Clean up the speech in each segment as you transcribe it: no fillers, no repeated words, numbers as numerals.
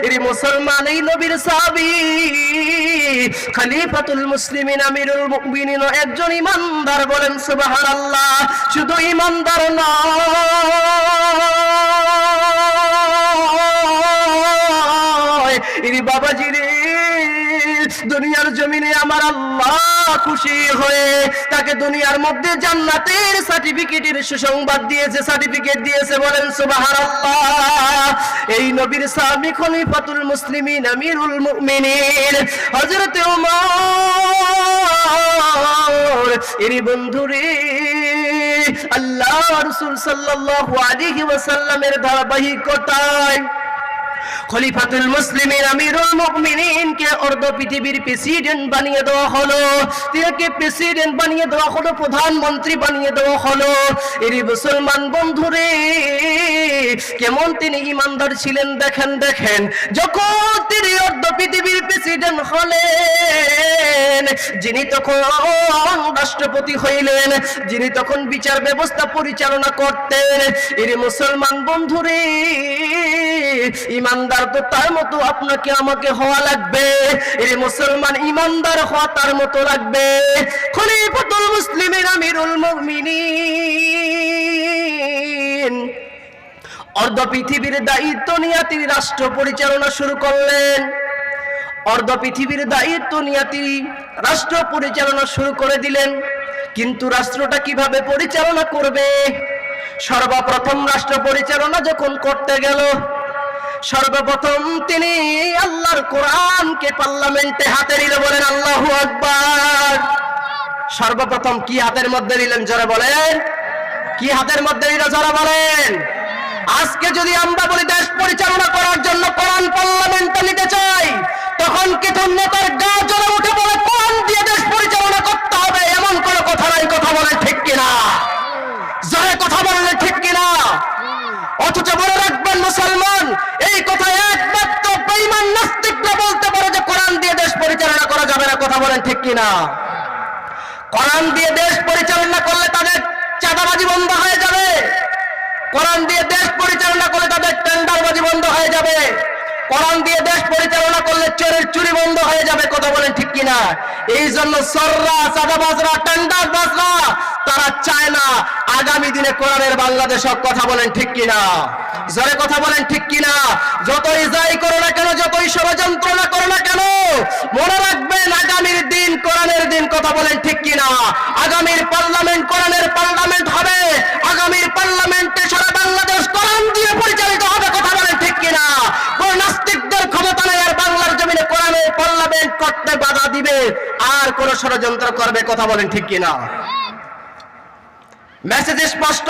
এর মুসলমান, এই নবীর সাহাবী খলিফাতুল মুসলিমিন আমিরুল মুমিনিন একজন ইমানদার, বলেন সুবহানাল্লাহ। শুধু ইমানদার নয়, এর বাবাজি রে, দুনিয়ার জমিনে আমার আল্লাহ খুশি হয়ে তাকে দুনিয়ার মধ্যে জান্নাতের সার্টিফিকেটের সুসংবাদ দিয়েছে, সার্টিফিকেট দিয়েছে, বলেন সুবহানাল্লাহ। এই নবীর সাহাবী খলিফাতুল মুসলিমিন আমিরুল মুমিনিন হযরত ওমর, এর বন্ধুরে আল্লাহ রাসূল সাল্লাল্লাহু আলাইহি ওয়াসাল্লামের ধারাবাহিকতায় খলিফাতুল মুসলিমিন আমিরুল মুমিনিনকে অর্ধ পৃথিবীর প্রেসিডেন্ট বানিয়ে দেওয়া হলো, তাকে প্রেসিডেন্ট বানিয়ে দেওয়া হলো, প্রধানমন্ত্রী বানিয়ে দেওয়া হলো। এর মুসলমান বন্ধুরে, কেমন তিনি ইমানদার ছিলেন দেখেন দেখেন। যখন তিনি অর্ধ পৃথিবীর প্রেসিডেন্ট হলেন, যিনি তখন রাষ্ট্রপতি হইলেন, যিনি তখন বিচার ব্যবস্থা পরিচালনা করতেন, এর মুসলমান বন্ধুরে ইমানদার তো তার মতো আপনাকে আমাকে হওয়া লাগবে। এই মুসলমান ইমানদার হওয়া তার মতো লাগবে। খলিফাতুল মুসলিমিন আমিরুল মুমিনিন অর্ধ পৃথিবীর দায়িত্ব নিয়ে তিনি রাষ্ট্র পরিচালনা শুরু করলেন। অর্ধ পৃথিবীর দায়িত্ব নিয়ে তিনি রাষ্ট্র পরিচালনা শুরু করে দিলেন। কিন্তু রাষ্ট্রটা কিভাবে পরিচালনা করবে? সর্বপ্রথম রাষ্ট্র পরিচালনা যখন করতে গেল, সর্বপ্রথম তিনি আল্লাহর কোরআনকে পার্লামেন্টে হাতে নিল, বলেন আল্লাহু আকবার। সর্বপ্রথম কি হাতের মধ্যে নিলেন জোরে বলেন? কি হাতের মধ্যে নিল জোরে বলেন? আজকে যদি আমরা বলি দেশ পরিচালনা করার জন্য কোরআন পার্লামেন্টে নিতে চাই, তখন কিছু নেতার গা জ্বলে উঠে বলে কোরআন দিয়ে দেশ পরিচালনা করতে হবে, এমন কোনো কথা নাই। কথা বলেন ঠিক কিনা? জোরে কথা বলেন ঠিক কিনা? অথচ মনে রাখবেন মুসলমান, এই কথা একমাত্র বেঈমান নাস্তিকরা বলতে পারে যে কোরআন দিয়ে দেশ পরিচালনা করা যাবে না। কথা বলেন ঠিক কিনা? কোরআন দিয়ে দেশ পরিচালনা করলে তাদের চাঁদাবাজি বন্ধ হয়ে যাবে, কোরআন দিয়ে দেশ পরিচালনা করলে তাদের টেন্ডারবাজি বন্ধ হয়ে যাবে, কোরআন দিয়ে দেশ পরিচালনা করলে চোরের চুরি বন্ধ হয়ে যাবে। কথা বলেন ঠিক কিনা? এই জন্য সররা, চাঁদাবাজরা, টেন্ডারবাজরা তারা চায় না আগামী দিনে কোরআনের বাংলাদেশ। কথা বলেন ঠিক কিনা? জোরে কথা বলেন ঠিক কিনা? যতই যাই করো না কেন, যতই ষড়যন্ত্র না করো না কেন, মনে রাখবেন আগামীর দিন কোরআনের দিন। কথা বলেন ঠিক কিনা? আগামীর পার্লামেন্ট কোরআনের পার্লামেন্ট হবে। আগামীর পার্লামেন্টে সারা বাংলাদেশ কোরআন দিয়ে পরিচালিত হবে। কথা বলেন ঠিক কিনা? কোন নাস্তিকদের ক্ষমতা নেই আর বাংলার জমিনে কোরআনের পার্লামেন্ট করতে বাধা দিবে আর কোন ষড়যন্ত্র করবে। কথা বলেন ঠিক কিনা? মেসেজ স্পষ্ট,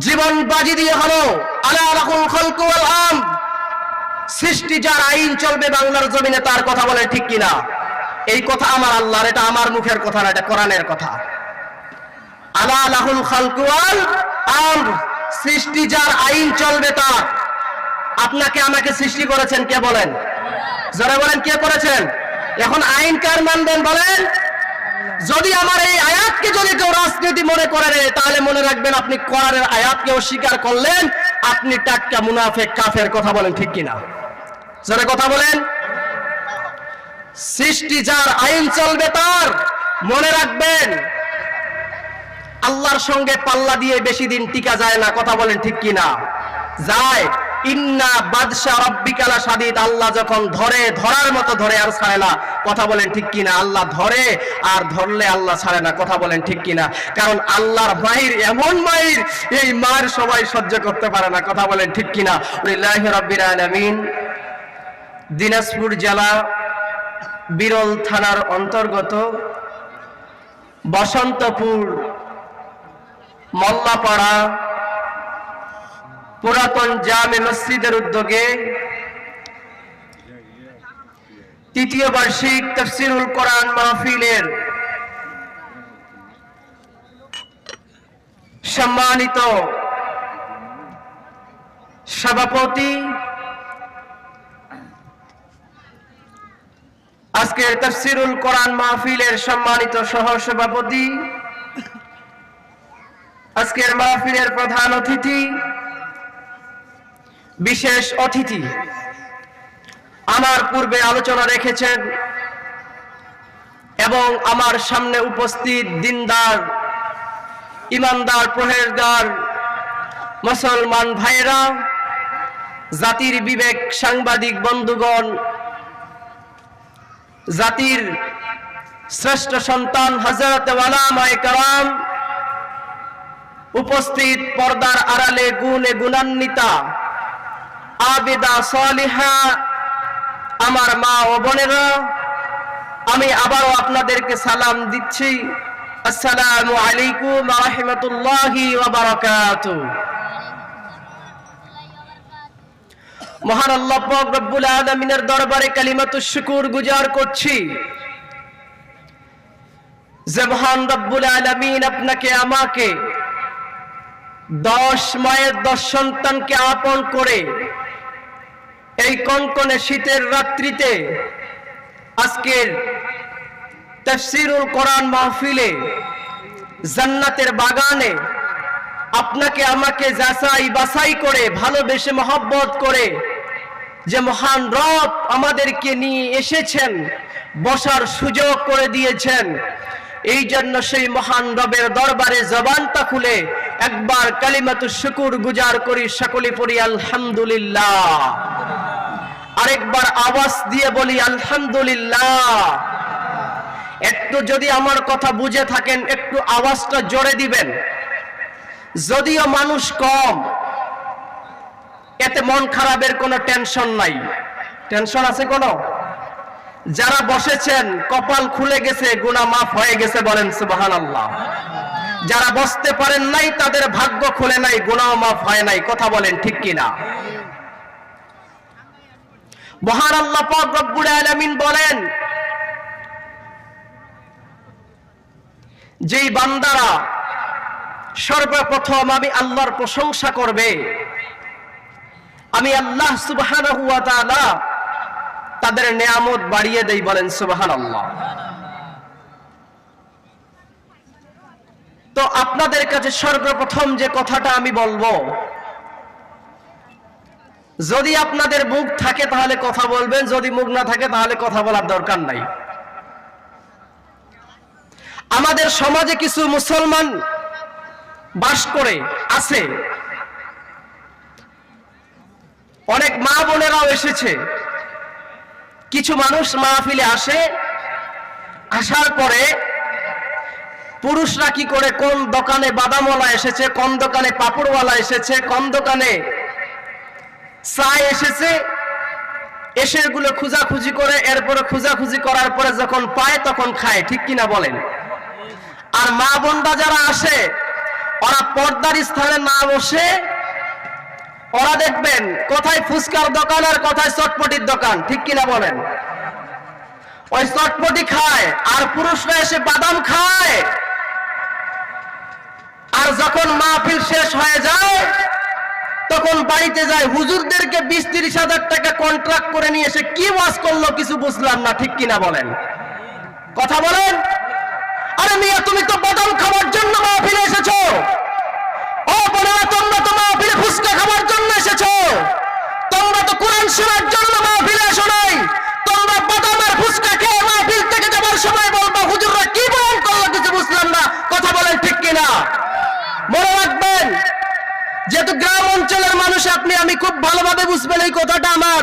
জীবন বাজি দিয়ে হলো আলা লাহুল খালকু ওয়াল আমর, সৃষ্টি যার, আইন চলবে বাংলার জমিনে তার। কথা বলে ঠিক কিনা? এই কথা আমার আল্লাহর, এটা আমার মুখের কথা না, এটা কোরআনের কথা। আলা লাহুল খালকু ওয়াল আমর, সৃষ্টি যার, আইন চলবে তার। আপনাকে আমাকে সৃষ্টি করেছেন কে বলেন? যারা বলেন কে করেছেন? এখন আইন কার মানবেন বলেন? যদি আমার এই আয়াতকে যদি কেউ রাজনীতি মনে করে, তাহলে মনে রাখবেন আপনি কোরআনের আয়াতকে অস্বীকার করলেন, আপনি টাটকা মুনাফিক কাফের। কথা বলেন ঠিক কিনা? যারা কথা বলেন, সৃষ্টি যার, আইন চলবে তার। মনে রাখবেন আল্লাহর সঙ্গে পাল্লা দিয়ে বেশি দিন টিকা যায় না। কথা বলেন ঠিক কিনা? যায়। ইন্না বাদশা রাব্বিকা লাশাদীদ, আল্লাহ যখন ধরে, ধরার মতো ধরে আর ছাড়ে না। কথা বলেন ঠিক কিনা? আল্লাহ ধরে আর ধরলে আল্লাহ ছাড়ে না। কথা বলেন ঠিক কিনা? কারণ আল্লাহর মায়ের এমন মায়ের, এই মার সবাই সহ্য করতে পারে না। কথা বলেন ঠিক কিনা? লিল্লাহি রাব্বিল আলামিন। দিনাজপুর জেলা বিরল থানার অন্তর্গত বসন্তপুর মোল্লাপাড়া পুরাতন জামে মসজিদের উদ্যোগে তৃতীয় বার্ষিক তাফসীরুল কোরআন মাহফিলের সম্মানিত সভাপতি, আজকের তাফসীরুল কোরআন মাহফিলের সম্মানিত সহ সভাপতি, আজকের মাহফিলের প্রধান অতিথি, বিশেষ অতিথি আমার পূর্বে আলোচনা রেখেছেন এবং আমার সামনে উপস্থিত দিনদার, ইমানদার, পরহেজগার মুসলমান ভাইরা, জাতির বিবেক সাংবাদিক বন্ধুগণ, জাতির শ্রেষ্ঠ সন্তান হযরত ওলামায়ে কেরাম, উপস্থিত পর্দার আড়ালে গুণে গুণান্বিতা আবিদা সালিহা আমার মা ও বোনেরা, আমি আবারও আপনাদেরকে সালাম দিচ্ছি। আসসালামু আলাইকুম ওয়া রাহমাতুল্লাহি ওয়া বারাকাতুহু। মহান আল্লাহ পাক রব্বুল আলামিনের দরবারে কালিমাতুশ শুকর গুজার করছি যে মহান রব্বুল আলামিন আপনাকে আমাকে 10 মায়ের 10 সন্তানকে আপন করে এই কনকনে শীতের রাত্রিতে আজকের তাফসীরুল কোরআন মাহফিলে জান্নাতের বাগানে আপনাকে আমাকে যাচাই বাছাই করে ভালোবেসে মহব্বত করে যে মহান রব আমাদেরকে নিয়ে এসেছেন, বসার সুযোগ করে দিয়েছেন, এই জন্য সেই মহান রবের দরবারে জবানটা খুলে একবার কালিমাতুশ শুকর গুজার করি, সকলে পড়ি আলহামদুলিল্লাহ। আরেকবার আওয়াজ দিয়ে বলি আলহামদুলিল্লাহ। একটু যদি আমার কথা বুঝে থাকেন একটু আওয়াজটা জোরে দিবেন। যদিও মানুষ কম, এতে মন খারাপের কোনো টেনশন নাই। টেনশন আছে কোনো? যারা বসেছেন কপাল খুলে গেছে, গুনাহ মাফ হয়ে গেছে, বলেন সুবহানাল্লাহ। যারা বসতে পারেন নাই তাদের ভাগ্য খুলে নাই, গুনাহ মাফ হয় নাই, কথা বলেন ঠিক কিনা? মহান আল্লাহ পাক রব্বুল আলামিন বলেন, যেই বান্দারা সর্বপ্রথম আমি আল্লাহর প্রশংসা করবে, আমি আল্লাহ সুবহানাহু ওয়া তাআলা তাদের নিয়ামত বাড়িয়ে দেই, বলেন সুবহানাল্লাহ। তো আপনাদের কাছে সর্বপ্রথম যে কথাটা আমি বলবো, যদি আপনাদের মুখ থাকে তাহলে কথা বলবেন, যদি মুখ না থাকে তাহলে কথা বলার দরকার নাই। আমাদের সমাজে কিছু মুসলমান বাস করে আছে, অনেক মা বোনেরাও এসেছে। কিছু মানুষ মাহফিলে আসে, আসার পরে পুরুষরা কি করে, কোন দোকানে বাদামওয়ালা এসেছে, কোন দোকানে পাপড়ওয়ালা এসেছে, কোন দোকানে চা এসেছে, এসে এগুলো খুঁজাখুঁজি করে, এরপরে খুঁজাখুঁজি করার পরে যখন পায় তখন খায়, ঠিক কিনা বলেন? আর মা বোনরা যারা আসে ওরা পর্দার স্থানে না বসে ওরা দেখবেন কোথায় ফুচকার দোকান আর কোথায় চটপটির দোকান, ঠিক কিনা বলেন? ওই চটপটি খায় আর পুরুষরা এসে বাদাম খায়। আর যখন মাহফিল শেষ হয়ে যায় তখন বাড়িতে যায়, হুজুরদেরকে 20-30 হাজার টাকা কন্ট্রাক্ট করে নিয়ে এসে কি ওয়াজ করলো কিছু বুঝলাম না, ঠিক কিনা বলেন? কথা বলেন। আরে মিয়া, তুমি তো বাদাম খাওয়ার জন্য মাহফিলে এসেছো। ও বোনেরা, তোমরা তো মাহফিলে ফুচকা খাওয়ার জন্য এসেছো। তোমরা তো কোরআন শোনার জন্য মাহফিলে এসো নাই। তোমরা বাদাম আর ফুচকা খেয়ে মাহফিল থেকে যাবার সময় বলবা হুজুররা কি বয়ান করলো কিছু বুঝলাম না, কথা বলেন ঠিক কিনা? মনে রাখবেন, যেহেতু গ্রাম অঞ্চলের মানুষ আপনি, আমি খুব ভালোভাবে বুঝবেন এই কথাটা আমার।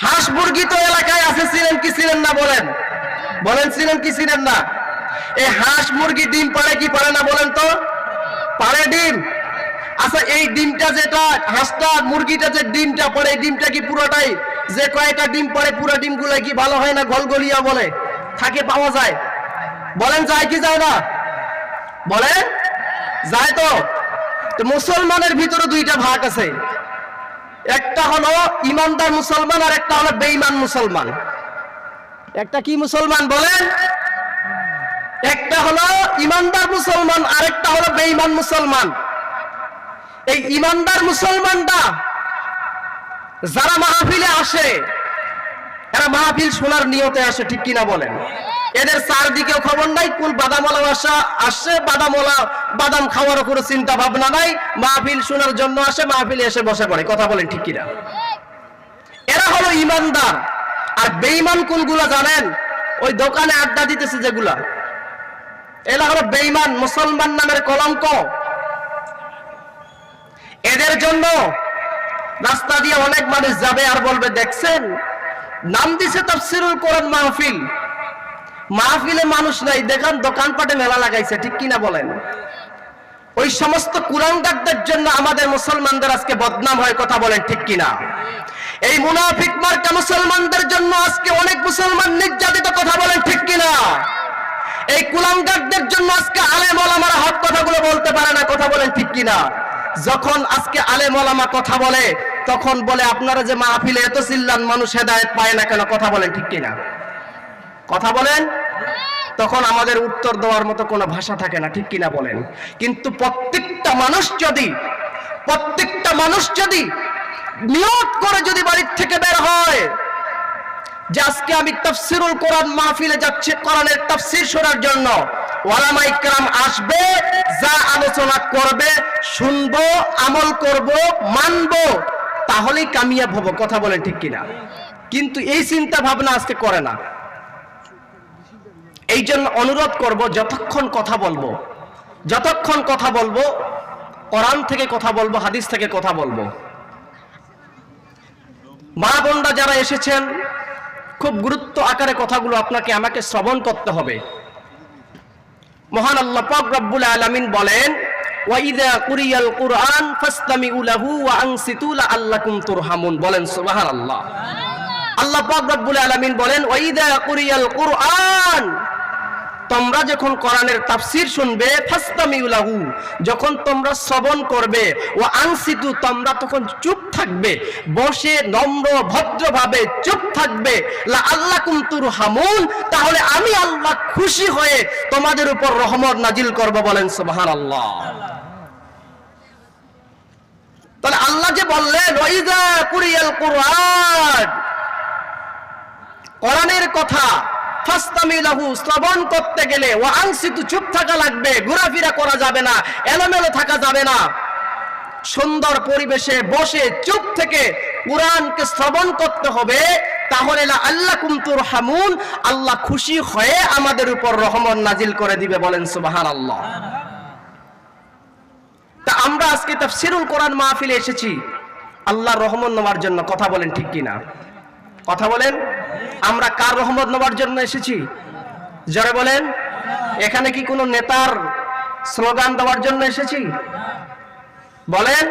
হাঁস মুরগি তো এলাকায় আছে, ছিলেন কি ছিলেন না বলেন? বলেন ছিলেন কি ছিলেন না? এই হাঁস মুরগি ডিম পারে কি পারে না বলেন তো? পারে ডিম। আচ্ছা, এই ডিমটা যেটা হাঁসটা মুরগিটা যে ডিমটা পড়ে, এই ডিমটা কি পুরোটাই, যে কয়টা ডিম পড়ে পুরো ডিমগুলো কি ভালো হয় না গলগলিয়া বলে থাকে, পাওয়া যায়? বলেন যায় কি যায় না? বলেন যায় তো। তো মুসলমানের ভিতরে দুইটা ভাগ আছে, একটা হলো ইমানদার মুসলমান আর একটা হলো বেঈমান মুসলমান। একটা কি মুসলমান বলেন? একটা হলো ইমানদার মুসলমান আর একটা হলো বেঈমান মুসলমান। এই ইমানদার মুসলমানরা যারা মাহফিলে আসে, এরা মাহফিল শোনার নিয়তে আসে, ঠিক কিনা বলেন? এদের চারদিকেও খবর নাই, কোন বাদামওয়ালা আসছে, বাদাম খাওয়ারও কোনো চিন্তা ভাবনা নাই, মাহফিল শোনার জন্য আসে, মাহফিলে এসে বসে পড়ে। কথা বলেন ঠিক কিনা? এরা হলো ইমানদার। আর বেঈমান কোনগুলো জানেন? ওই দোকানে আড্ডা দিতেছে যেগুলা, এরা হলো বেঈমান, মুসলমান নামের কলঙ্ক। এদের জন্য রাস্তা দিয়ে অনেক মানুষ যাবে আর বলবে, দেখছেন নাম দিছে তাফসীরুল কোরআন মাহফিল, মাহফিলে মানুষ নাই, দেখান দোকানপাটে মেলা লাগাইছে। ঠিক কিনা বলেন? ওই সমস্ত কুলাঙ্গারদের জন্য আমাদের মুসলমানদের আজকে বদনাম হয়। কথা বলেন ঠিক কিনা? এই মুনাফিক মার্কা মুসলমানদের জন্য আজকে অনেক মুসলমান নির্যাতিত। কথা বলেন ঠিক কিনা? এই কুলাঙ্গারদের জন্য আজকে আলেম ওলামারা হক কথাগুলো বলতে পারে না। কথা বলেন ঠিক কিনা? যখন আজকে আলেম ওলামা কথা বলে, তখন বলে আপনারা যে মাহফিলে এত চিল্লান, মানুষ হেদায়েত পায় না কেন? কথা বলেন ঠিক কিনা? কথা বলেন। তখন আমাদের উত্তর দেওয়ার মতো কোনো ভাষা থাকে না। ঠিক কিনা বলেন? কিন্তু প্রত্যেকটা মানুষ যদি নিয়ত করে যদি বাড়ির থেকে বের হয় যে আজকে আমি তাফসীরুল কোরআন মাহফিলে যাচ্ছি, কোরআনের তাফসীর শোনার জন্য, ওলামা ইকরাম আসবে, যা আলোচনা করবে শুনবো, আমল করব, মানব, তাহলেই কামিয়াব হব। কথা বলেন ঠিক কিনা? কিন্তু এই চিন্তা ভাবনা আজকে করে না। এই জন্য অনুরোধ করব, যতক্ষণ কথা বলবো কোরআন থেকে কথা বলবো, হাদিস থেকে কথা বলবো। মা বোনরা যারা এসেছেন, খুব গুরুত্ব আকারে কথাগুলো আপনাকে আমাকে শ্রবণ করতে হবে। মহান আল্লাহ পাক রব্বুল আলামিন বলেন, ওয়া ইযা কুরিয়াল কুরআন ফাসতামিউ লাহু ওয়া আনসিতু লাআল্লাকুম তুরহামুন। বলেন সুবহানাল্লাহ। আল্লাহ পাক রব্বুল আলামিন বলেন, ওয়া ইযা কুরিয়াল কুরআন, তোমরা যখন কোরআনের তাফসীর শুনবে, ফাসতামিউ লাহু, যখন তোমরা শ্রবণ করবে, ওয়া আনসিতু, তোমরা তখন চুপ থাকবে, বসে নম্র ভদ্রভাবে চুপ থাকবে, লাআল্লাকুম তুরহামুন, তাহলে আমি আল্লাহ খুশি হয়ে তোমাদের উপর রহমত নাজিল করব। বলেন সুবহানাল্লাহ। তাহলে আল্লাহ যে বললেন, ওয়া ইযা কুরিয়াল কুরআন, কোরআনের কথা ফাসতামিউ লাহু, শ্রবণ করতে গেলে, ওয়া আনসিতু, চুপ থাকা লাগবে, ঘোরাফেরা করা যাবে না, এলোমেলো থাকা যাবে না, সুন্দর পরিবেশে বসে চুপ থেকে কুরআনকে শ্রবণ করতে হবে। তাহলে লাআল্লাকুম তুরহামুন, আল্লাহ খুশি হয়ে আমাদের উপর রহমত নাজিল করে দিবে। বলেন সুবহানাল্লাহ। তা আমরা আজকে তাফসীরুল কোরআন মাহফিলে এসেছি আল্লাহর রহমত নেওয়ার জন্য। কথা বলেন ঠিক কিনা? কথা বলেন। আমরা কার রহমত নেওয়ার জন্য এসেছি? জোরে বলেন। এখানে কি কোনো নেতার স্লোগান দেওয়ার জন্য এসেছি? বলেন।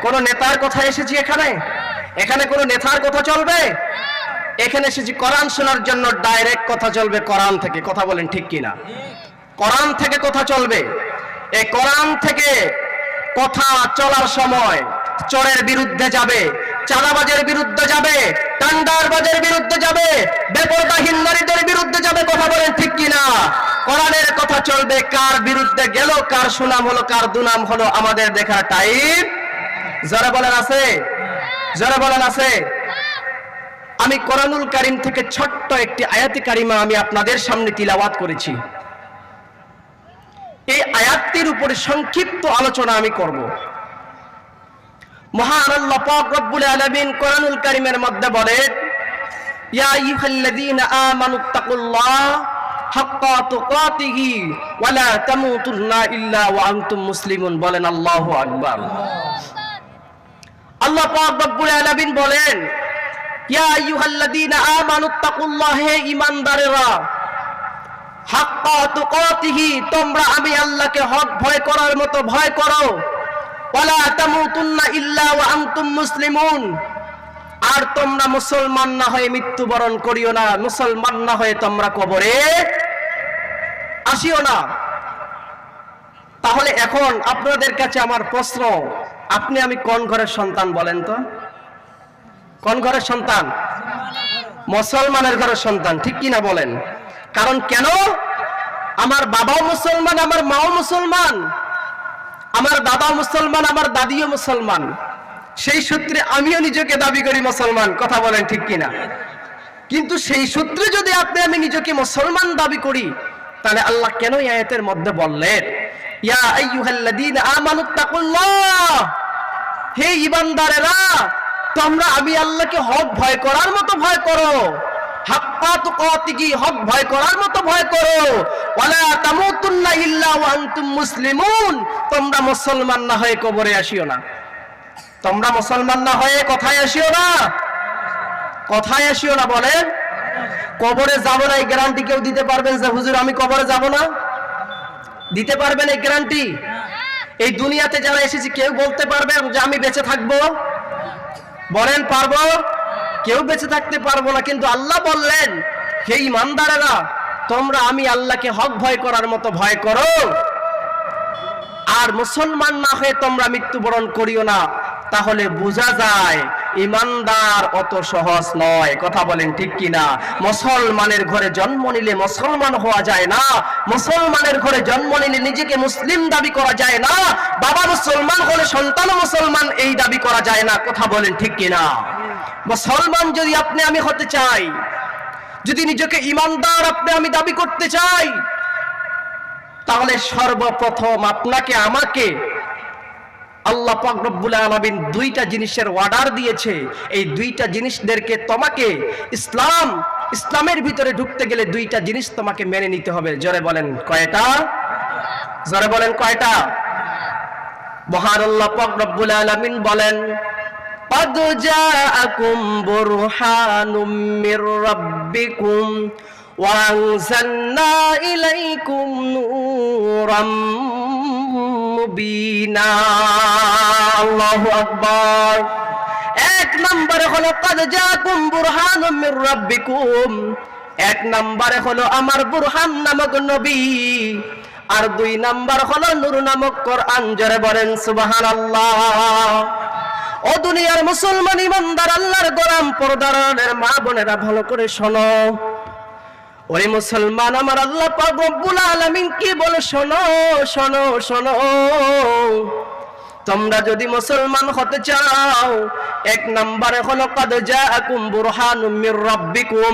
কোন নেতার কথা এসেছি এখানে কোন নেতার কথা চলবে? এখানে এসেছি কোরআন শোনার জন্য, ডাইরেক্ট কথা চলবে কোরআন থেকে। কথা বলেন ঠিক কিনা? কোরআন থেকে কথা চলবে। এই কোরআন থেকে কথা চলার সময় চোরের বিরুদ্ধে যাবে, চাঁদাবাজের বিরুদ্ধে যাবে, টান্ডারবাজের বিরুদ্ধে যাবে, বেপরদাহীন নারীদের বিরুদ্ধে যাবে। কথা বলেন ঠিক কিনা? কোরআনের কথা চলবে। কার বিরুদ্ধে গেল, কার সুনাম হলো, কার দুনাম হলো, আমাদের দেখার টাইম। যারা বলেন আছে, যারা বলেন আছে। আমি কোরআনুল কারীম থেকে ছোট্ট একটি আয়াতে কারিমা আমি আপনাদের সামনে তিলাওয়াত করেছি। এই আয়াতটির উপরে সংক্ষিপ্ত আলোচনা আমি করব। মহান আল্লাহ পাক রব্বুল আলামিন কোরআনুল কারীমের মধ্যে বলেন, ইয়া আইয়ুহাল্লাযীনা আমানুত্তাকুল্লাহ হাক্কা তুকাতিহি ওয়া লা তামুতুন্না ইল্লা ওয়া আনতুম মুসলিমুন। বলেন আল্লাহু আকবার। আল্লাহ পাক রব্বুল আলামিন বলেন, ইয়া আইয়ুহাল্লাযীনা আমানুত্তাকুল্লাহ, হে ঈমানদারেরা, হাক্কা তুকাতিহি, তোমরা আমি আল্লাহকে হক ভয় করার মতো ভয় করো, ওয়ালা তামুতুন্না ইল্লা ওয়া আনতুম মুসলিমুন, আর তোমরা মুসলমান না হয়ে মৃত্যুবরণ করিও না, মুসলমান না হয়ে তোমরা কবরে আসিও না। তাহলে এখন আপনাদের কাছে আমার প্রশ্ন, আপনি আমি কোন ঘরের সন্তান বলেন তো? কোন ঘরের সন্তান? মুসলমানের ঘরের সন্তান। ঠিক কিনা বলেন? কারণ কেন? আমার বাবাও মুসলমান, আমার মাও মুসলমান, আমার দাদাও মুসলমান, আমার দাদিও মুসলমান, সেই সূত্রে আমিও নিজেকে দাবি করি মুসলমান। কথা বলেন ঠিক কিনা? কিন্তু সেই সূত্রে যদি আপনি আমি নিজেকে মুসলমান দাবি করি, তাহলে আল্লাহ কেন এই আয়াতের মধ্যে বললেন ইয়া আইয়ুহাল্লাযীনা আমানুত্তাকুল্লাহ, হে ঈমানদারেরা তোমরা আমি আল্লাহকে হক ভয় করার মতো ভয় করো, হাক্কা তুকাতিহি, হক ভয় করার মতো ভয় করো, ওয়ালা তামুতুন্না ইল্লা ওয়া আনতুম মুসলিমুন, তোমরা মুসলমান না হয়ে কবরে আসিও না। তোমরা মুসলমান না হয়ে কোথায় আসিও না? কোথায় আসিও না বলেন? কবরে যাব না এই গ্যারান্টি কেউ দিতে পারবেন যে হুজুর আমি কবরে যাব না? দিতে পারবেন এই গ্যারান্টি? এই দুনিয়াতে যারা এসেছি কেউ বলতে পারবেন যে আমি বেঁচে থাকবো? বলেন পারবো? কেউ বেঁচে থাকতে পারবো না। কিন্তু আল্লাহ বললেন হে ঈমানদারেরা তোমরা আমি আল্লাহকে হক ভয় করার মতো ভয় করো, আর মুসলমান না হয়ে তোমরা মৃত্যুবরণ করিও না। তাহলে বোঝা যায় ঈমানদার অত সহজ নয়। কথা বলেন ঠিক কিনা? মুসলমানের ঘরে জন্ম নিলে মুসলমান হওয়া যায় না, মুসলমানের ঘরে জন্ম নিলে নিজেকে মুসলিম দাবি করা যায় না, বাবা মুসলমান হলে সন্তান মুসলমান এই দাবি করা যায় না। কথা বলেন ঠিক কিনা? মুসলমান যদি আপনি আমি হতে চাই, যদি নিজেকে ঈমানদার আপনি আমি দাবি করতে চাই, তাহলে সর্বপ্রথম আপনাকে আমাকে আল্লাহ পাক রব্বুল আলামিন দুইটা জিনিসের অর্ডার দিয়েছে। এই দুইটা জিনিসদেরকে তোমাকে ইসলামের ভিতরে ঢুকতে গেলে দুইটা জিনিস তোমাকে মেনে নিতে হবে। জোরে বলেন কয়টা? জোরে বলেন কয়টা? মহান আল্লাহ পাক রব্বুল আলামিন বলেন قد جاءكم برهان من ربكم وأنزلنا إليكم نورا মুবিনা। আল্লাহু আকবার। এক নম্বরে হলো قد جاءكم برهان من ربكم, এক নম্বরে হলো আমার বুরহান নামক নবী, আর দুই নম্বর হলো নূর নামক কোরআন। জোরে বলেন সুবহানাল্লাহ। ও দুনিয়ার মুসলমান ঈমানদার আল্লাহর গোলাম পর্দারের মা বোনেরা ভালো করে শোনো। ওই মুসলমান আমার আল্লাহ পাক রব্বুল আলামিন কি বলে শোনো শোনো শোনো। তোমরা যদি মুসলমান হতে চাও, এক নম্বরে হলো قد جاءكم برهان من ربكم,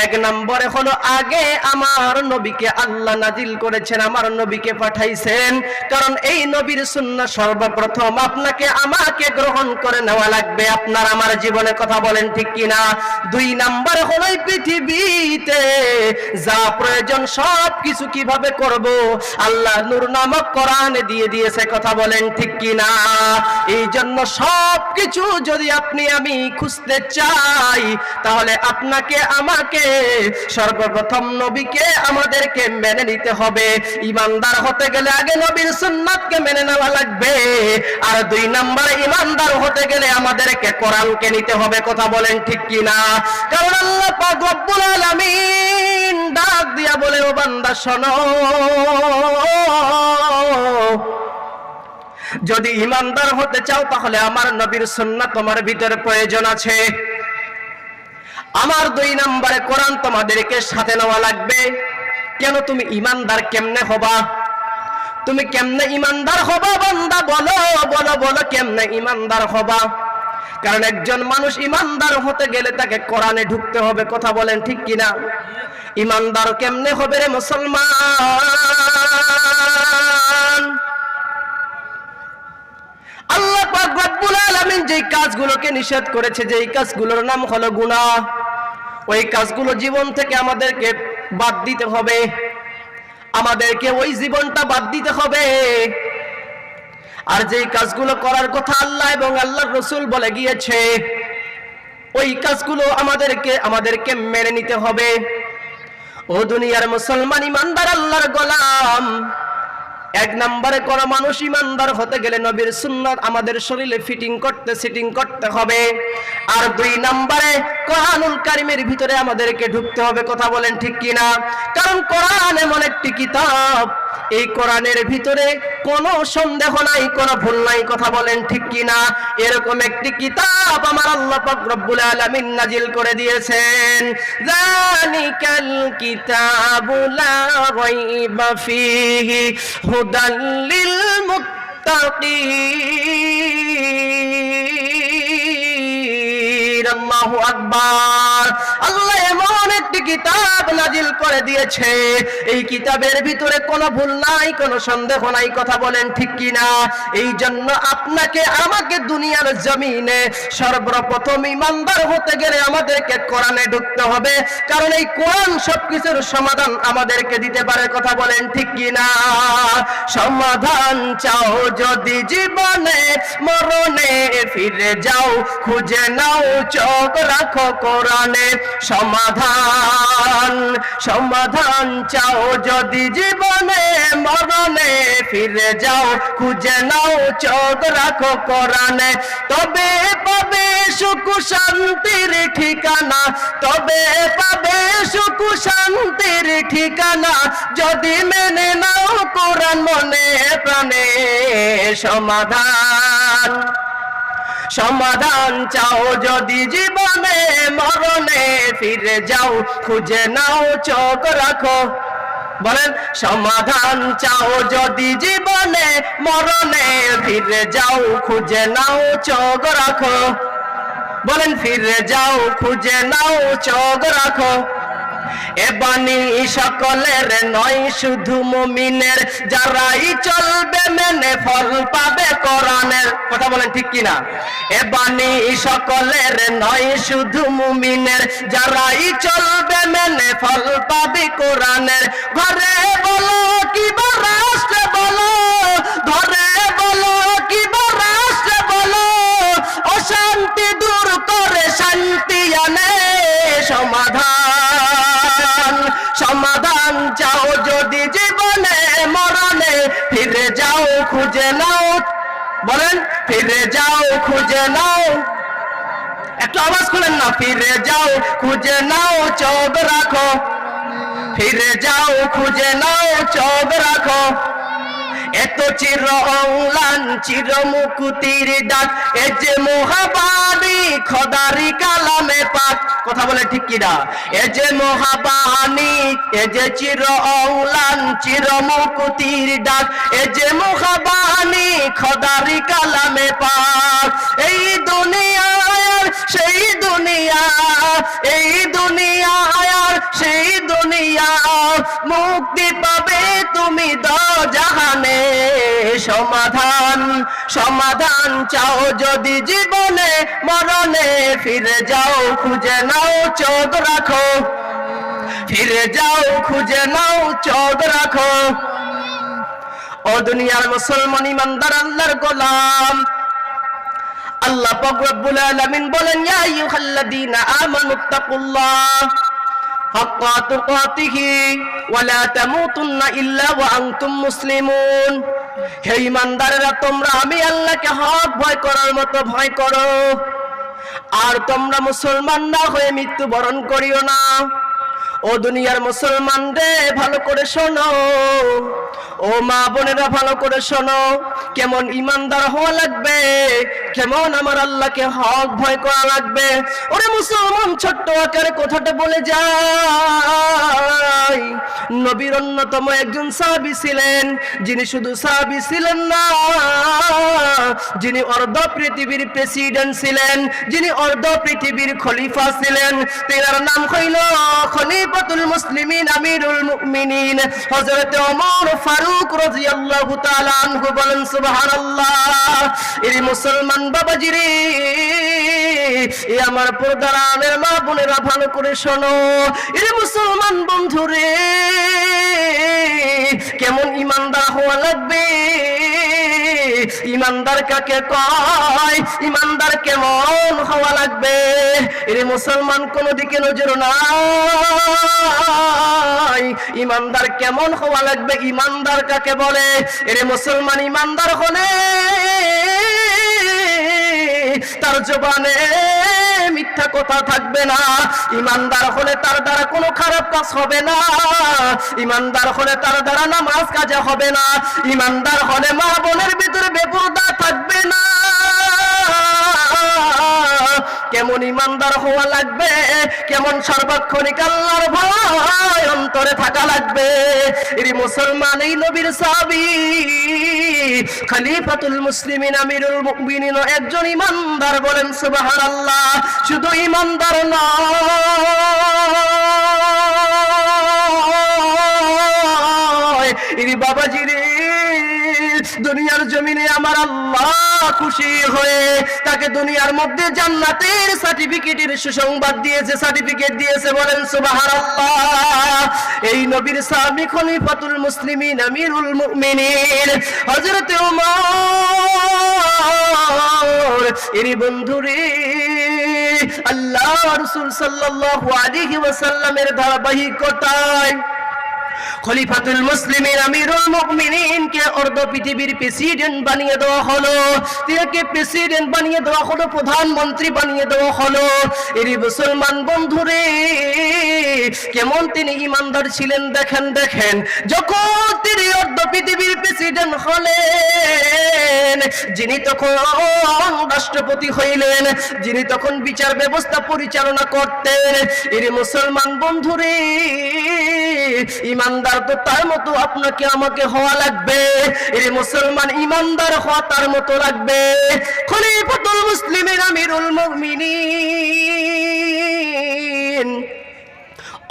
এক নম্বরে হলো আগে আমার নবীকে আল্লাহ নাজিল করেছেন, আমার নবীকে পাঠাইছেন, কারণ এই নবীর সুন্নাহ সর্বপ্রথম আপনাকে আমাকে গ্রহণ করে নেওয়া লাগবে আপনার আমার জীবনে। কথা বলেন ঠিক কিনা? দুই নম্বরে হলো এই পৃথিবীতে যা প্রয়োজন সব কিছু কিভাবে করব আল্লাহ নূর নামক কোরআনে দিয়ে দিয়েছে। কথা বলেন ঠিক কিনা? এই জন্য সব কিছু যদি আপনি আমি খুঁজতে চাই, তাহলে আপনাকে আমাকে সর্বপ্রথম নবীকে আমাদেরকে মেনে নিতে হবে। ঈমানদার হতে গেলে আগে নবীর সুন্নাতকে মেনে নেওয়া লাগবে, আর দুই নম্বরে ঈমানদার হতে গেলে আমাদেরকে কোরআনকে নিতে হবে। কথা বলেন ঠিক কিনা? কারণ আল্লাহ পাক রব্বুল আলামিন ডাক দিয়া বলে ও বান্দা শোনো, যদি ঈমানদার হতে চাও তাহলে আমার নবীর সুন্নাত তোমার ভিতরে প্রয়োজন আছে, আমার দুই নম্বরে কোরআন তোমাদেরকে সাথে নেওয়া লাগবে। কেন? তুমি ঈমানদার কেমনে হবা? তুমি কেমনে ঈমানদার হবা বান্দা? বলো বলো বলো, কেমনে ঈমানদার হবা? কারণ একজন মানুষ ঈমানদার হতে গেলে তাকে কোরআনে ঢুকতে হবে। কথা বলেন ঠিক কিনা? ঈমানদার কেমনে হবে রে মুসলমান? আল্লাহ পাক রব্বুল আলামিন যেই কাজগুলোকে নিষেধ করেছে, যেই কাজগুলোর নাম হলো গুনাহ, ওই কাজগুলো জীবন থেকে আমাদেরকে বাদ দিতে হবে, আমাদেরকে ওই জীবনটা বাদ দিতে হবে। আর যেই কাজগুলো করার কথা আল্লাহ এবং আল্লাহর রাসূল বলে গিয়েছে, ওই কাজগুলো আমাদেরকে মেনে নিতে হবে। ও দুনিয়ার মুসলমান ঈমানদার আল্লাহর গোলাম, এক নম্বরে কোন মানুষ ঈমানদার হতে গেলে নবীর সুন্নাত আমাদের শরীরে সেটিং করতে হবে, আর দুই নম্বরে কোরআনুল কারীমের ভিতরে আমাদেরকে ঢুকতে হবে। কথা বলেন ঠিক কিনা? কারণ কোরআন এমন একটি কিতাব, এই কোরআনের ভিতরে কোনো সন্দেহ নাই, কোনো ভুল নাই। কথা বলেন ঠিক কিনা? এরকম একটি কিতাব আমার আল্লাহ পাক রব্বুল আলামিন নাজিল করে দিয়েছেন। যালিকাল কিতাবু লা রাইবা ফীহি হুদাল লিল মুত্তাকিন। আল্লাহু আকবার। আল্লাহ কিতাব নাজিল করে দিয়েছে, এই কিতাবের ভিতরে কোনো ভুল নাই, কোনো সন্দেহ নাই। কথা বলেন ঠিক কিনা? এই জন্য আপনাকে আমাকে দুনিয়ার জমিনে সর্বপ্রথম ইমানদার হতে গেলে আমাদেরকে কোরআনে ঢুকতে হবে, কারণ এই কোরআন সবকিছুর সমাধান আমাদেরকে দিতে পারে। কথা বলেন ঠিক কিনা? সমাধান চাও যদি জীবনে, মরণে ফিরে যাও, খুঁজে নাও, চোখ রাখো কোরআনে। সমাধান চাও যদি জীবনে, মরণে ফিরে যাও, খুঁজে নাও, চোখ রাখো কোরআনে। তবে পাবে সুখ শান্তির ঠিকানা, তবে পাবে সুখ শান্তির ঠিকানা, যদি মেনে নাও কোরআন মনে প্রাণে। সমাধান চাও যদি জীবনে, মরণে ফিরে যাও, খুঁজে নাও, চোখ রাখো। বলেন, সমাধান চাও যদি জীবনে, মরণে ফিরে যাও, খুঁজে নাও, চোখ রাখো। বলেন, ফিরে যাও, খুঁজে নাও, চোখ রাখো। এ বাণী সকলের নয়, শুধু মুমিনের, যারাই চলবে মেনে ফল পাবে কোরআনের। কথা বলেন ঠিক কিনা? এ বাণী সকলের নয়, শুধু মুমিনের, যারাই চলবে মেনে ফল পাবে কোরআনের। ঘরে বলো কিবা রাষ্ট্রে বলো, ঘরে বলো কিবা রাষ্ট্রে বলো, অশান্তি দূর করে শান্তি আনে। সমাধান চাও যদি জীবনে, মরণে ফিরে যাও, খুঁজে নাও। বলেন, ফিরে যাও, খুঁজে নাও। একটু আওয়াজ করেন না। ফিরে যাও, খুঁজে নাও, চোখ রাখো। ফিরে যাও, খুঁজে নাও, চোখ রাখো। এত চির অম্লান চির মুকুতির ডাক, এ যে মহাবাণী খোদারি কালামে পাক। কথা বলে ঠিক কিনা? এ যে মহাবাণী, এ যে চির অম্লান চির মুকুতির ডাক, এ যে মহাবাণী খোদারি কালামে পাক। এই দুনিয়ার সেই দুনিয়া, এই দুনিয়া আর সেই দুনিয়া, মুক্তি পাবে তুমি দোজাহানে। সমাধান চাও যদি জীবনে, মরণে ফিরে যাও, খুঁজে নাও, চোখ রাখো। ফিরে যাও, খুঁজে নাও, চোখ রাখো। ও দুনিয়ার মুসলমান ইমানদার আল্লাহর গোলাম, আল্লাহ পাক রব্বুল আলামিন বলেন, ইয়া আইয়ুহাল্লাযীনা আমানুত্তাকুল্লাহ হাক্কা তুকাতিহি ওয়া লা তামুতুন্না ইল্লা ওয়া আনতুম মুসলিমুন। হে ঈমানদারেরা, তোমরা আমি আল্লাহকে হক ভয় করার মতো ভয় করো, আর তোমরা মুসলমান না হয়ে মৃত্যুবরণ করিও না। ও দুনিয়ার মুসলমান রে, ভালো করে শোনো। ও মা বোনেরা, ভালো করে শোনো। কেমন ইমানদার হওয়া লাগবে, কেমন আমার আল্লাহকে হক ভয় করা লাগবে। ওরে মুসলমান, ছোট্ট আকারে কথাটা বলে যায়, নবীর অন্যতম একজন সাহাবী ছিলেন, যিনি শুধু সাহাবী ছিলেন না, যিনি অর্ধ পৃথিবীর প্রেসিডেন্ট ছিলেন, যিনি অর্ধ পৃথিবীর খলিফা ছিলেন। তার নাম হইল খলিফাতুল মুসলিমিন, আমিরুল মুমিনিন হযরত ওমর ফারুক রাদিয়াল্লাহু তাআলা আনহু। বলেন সুবহানাল্লাহ। এই মুসলমান বাবাজি রে, এই আমার পর্দার আলের মা বোনেরা, ভালো করে শোনো। এই মুসলমান বন্ধু রে, কেমন ইমানদার হওয়া লাগবে, ইমানদার কাকে কয়, ইমানদার কেমন হওয়া লাগবে। এরে মুসলমান, কোন দিকে নজর নাই, ইমানদার কেমন হওয়া লাগবে, ইমানদার কাকে বলে। এরে মুসলমান, ইমানদার হলে তার জবানে মিথ্যা কথা থাকবে না, ইমানদার হলে তার দ্বারা কোনো খারাপ কাজ হবে না, ইমানদার হলে তার দ্বারা নামাজ কাজা হবে না, ইমানদার হলে মা বোনের ভিতরে বেপরদা থাকবে না। কেমন ইমানদার হওয়া লাগবে, কেমন সর্বক্ষণিক আল্লাহর ভয় অন্তরে থাকা লাগবে। এই মুসলমান, এই নবীর সাহাবী খলিফাতুল মুসলিমিন আমিরুল মুমিনিন একজন ইমানদার। বলেন সুবহানাল্লাহ। শুধু ইমানদার নয়, খুশি হয়ে তাকে দুনিয়ার মধ্যে জান্নাতের সার্টিফিকেটের সুসংবাদ দিয়েছে, সার্টিফিকেট দিয়েছে। বলেন সুবহানাল্লাহ। এই নবীর সাহাবী খলিফাতুল মুসলিমিন আমিরুল মুমিনিন হযরত ওমর এরই বন্ধুরে আল্লাহ রাসূল সাল্লাল্লাহু আলাইহি ওয়াসাল্লামের ধারাবাহিকতায় খলিফাতুল মুসলিমিন আমিরুল মুমিনিন কে অর্ধ পৃথিবীর প্রেসিডেন্ট বানিয়ে দেওয়া হলো, তাকে প্রেসিডেন্ট বানিয়ে দেওয়া হলো, প্রধানমন্ত্রী বানিয়ে দেওয়া হলো। এরই মুসলমান বন্ধুরে কেমন তিনি ইমানদার ছিলেন দেখেন দেখেন। যখন তিনি অর্ধ পৃথিবীর প্রেসিডেন্ট হলেন, যিনি তখন রাষ্ট্রপতি হইলেন, যিনি তখন বিচার ব্যবস্থা পরিচালনা করতেন, এরই মুসলমান বন্ধুরে ইমানদার তো তার মতো আপনাকে আমাকে হওয়া লাগবে। এই মুসলমান ইমানদার হওয়া তার মতো লাগবে। খলিফাতুল মুসলিমিন আমিরুল মুমিনিন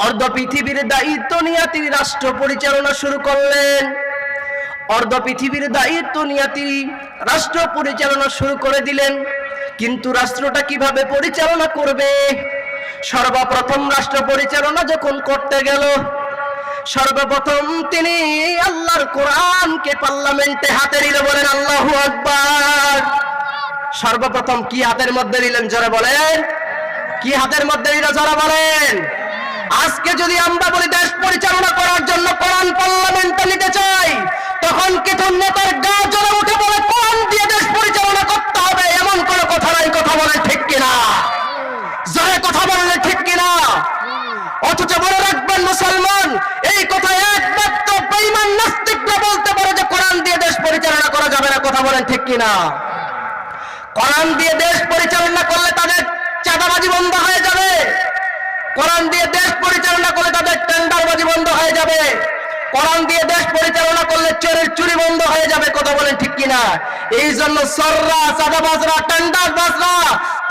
অর্ধ পৃথিবীর দায়িত্ব নিয়ে তিনি রাষ্ট্র পরিচালনা শুরু করলেন। অর্ধ পৃথিবীর দায়িত্ব নিয়ে তিনি রাষ্ট্র পরিচালনা শুরু করে দিলেন। কিন্তু রাষ্ট্রটা কিভাবে পরিচালনা করবে? সর্বপ্রথম রাষ্ট্র পরিচালনা যখন করতে গেল, সর্বপ্রথম তিনি আল্লাহর কোরআনকে পার্লামেন্টে হাতে নিল। বলেন আল্লাহু আকবার। সর্বপ্রথম কি হাতের মধ্যে নিলেন? জোরে বলেন, কি হাতের মধ্যে নিল? জোরে বলেন। আজকে যদি আমরা বলি দেশ পরিচালনা করার জন্য কোরআন পার্লামেন্টে নিতে চাই, তখন কিছু নেতার গা জ্বলে উঠে বলে কোরআন দিয়ে দেশ পরিচালনা করতে হবে, এমন কোনো কথা নাই। কথা বলেন ঠিক কিনা? জোরে কথা বললে ঠিক কিনা? অথচ মনে রাখবেন মুসলমান, এই কথা একমাত্র বেঈমান নাস্তিকরা বলতে পারে যে কোরআন দিয়ে দেশ পরিচালনা করা যাবে না। কথা বলেন ঠিক কিনা? কোরআন দিয়ে দেশ পরিচালনা করলে তাদের চাঁদাবাজি বন্ধ হয়ে যাবে, কোরআন দিয়ে দেশ পরিচালনা করলে তাদের টেন্ডারবাজি বন্ধ হয়ে যাবে, কোরআন দিয়ে দেশ পরিচালনা করলে চোরের চুরি বন্ধ হয়ে যাবে। কথা বলেন ঠিক কিনা? এই জন্য সররা, চাঁদাবাজরা, টেন্ডারবাজরা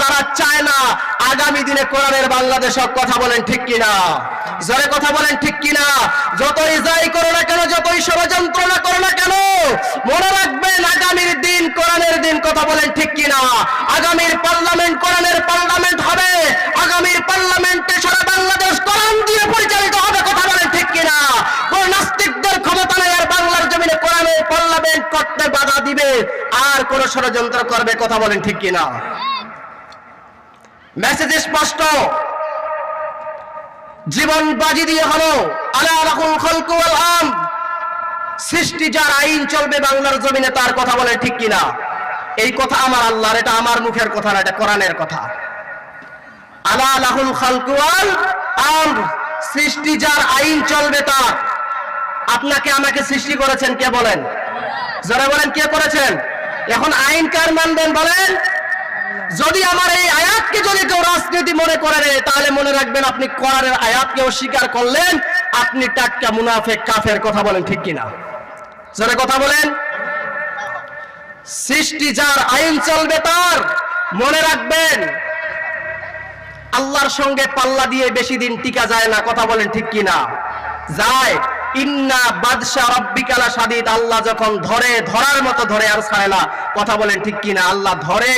তারা চায় না আগামী দিনে কোরআনের বাংলাদেশ হোক। কথা বলেন ঠিক কিনা? জোরে কথা বলেন ঠিক কিনা? যতই যাই করো না কেন, যতই ষড়যন্ত্র না করো না কেন, মনে রাখবেন আগামীর দিন কোরআনের দিন। কথা বলেন ঠিক কিনা? আগামীর পার্লামেন্ট কোরআনের পার্লামেন্ট হবে। আগামীর পার্লামেন্টে সারা বাংলাদেশ কোরআন দিয়ে পরিচালিত হবে। কথা বলেন ঠিক কিনা? কোন নাস্তিকদের ক্ষমতা নেই আর বাংলার জমিনে কোরআনের পার্লামেন্ট করতে বাধা দিবে আর কোন ষড়যন্ত্র করবে। কথা বলেন ঠিক কিনা? মেসেজ স্পষ্ট, জীবন বাজি দিয়ে হলো আলা লাহুল খালকু ওয়াল আমর, সৃষ্টি যার আইন চলবে বাংলার জমিনে তার। কথা বলে ঠিক কিনা? এই কথা আমার আল্লাহর, এটা আমার মুখের কথা না, এটা কোরআনের কথা। আলা লাহুল খালকু ওয়াল আমর, সৃষ্টি যার আইন চলবে তার। আপনাকে আমাকে সৃষ্টি করেছেন কে? বলেন, যারা বলেন কে করেছেন? এখন আইন কার মানবেন বলেন? যদি আমার এই আয়াতকে যদি কেউ রাজনীতি মনে করে, তাহলে মনে রাখবেন আপনি কোরআনের আয়াতকে অস্বীকার করলেন, আপনি টাটকা মুনাফিক কাফের। কথা বলেন ঠিক কিনা? যারা কথা বলেন, সৃষ্টি যার আইন চলবে তার। মনে রাখবেন আল্লাহর সঙ্গে পাল্লা দিয়ে বেশি দিন টিকা যায় না। কথা বলেন ঠিক কিনা? যায়। ইন্না বাদশা রাব্বিকা লাশাদীদ, আল্লাহ যখন ধরে ধরার মতো ধরে আর ছাড়ে না। কথা বলেন ঠিক কিনা? আল্লাহ ধরে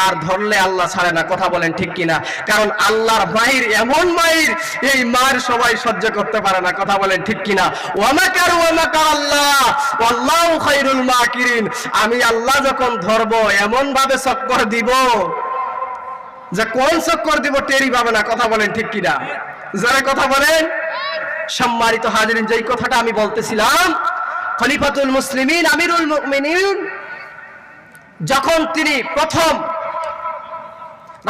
আর ধরলে আল্লাহ ছাড়ে না। কথা বলেন ঠিক কিনা? কারণ আল্লাহর মাইর এমন মাইর, এই মার সবাই সহ্য করতে পারে না। কথা বলেন ঠিক কিনা? ওয়া মাকারু ওয়া মাকার আল্লাহ ওয়াল্লাহু খায়রুল মাকিরিন, আমি আল্লাহ যখন ধরবো এমন ভাবে চক্কর দিব যে কোন চক্কর দিব টেরি পাবে না। কথা বলেন ঠিক কিনা? যারা কথা বলেন। সম্মানিত হাজিরিন, যেই কথাটা আমি বলতেছিলাম, খলিফাতুল মুসলিমিন আমিরুল মুমিনিন যখন তিনি প্রথম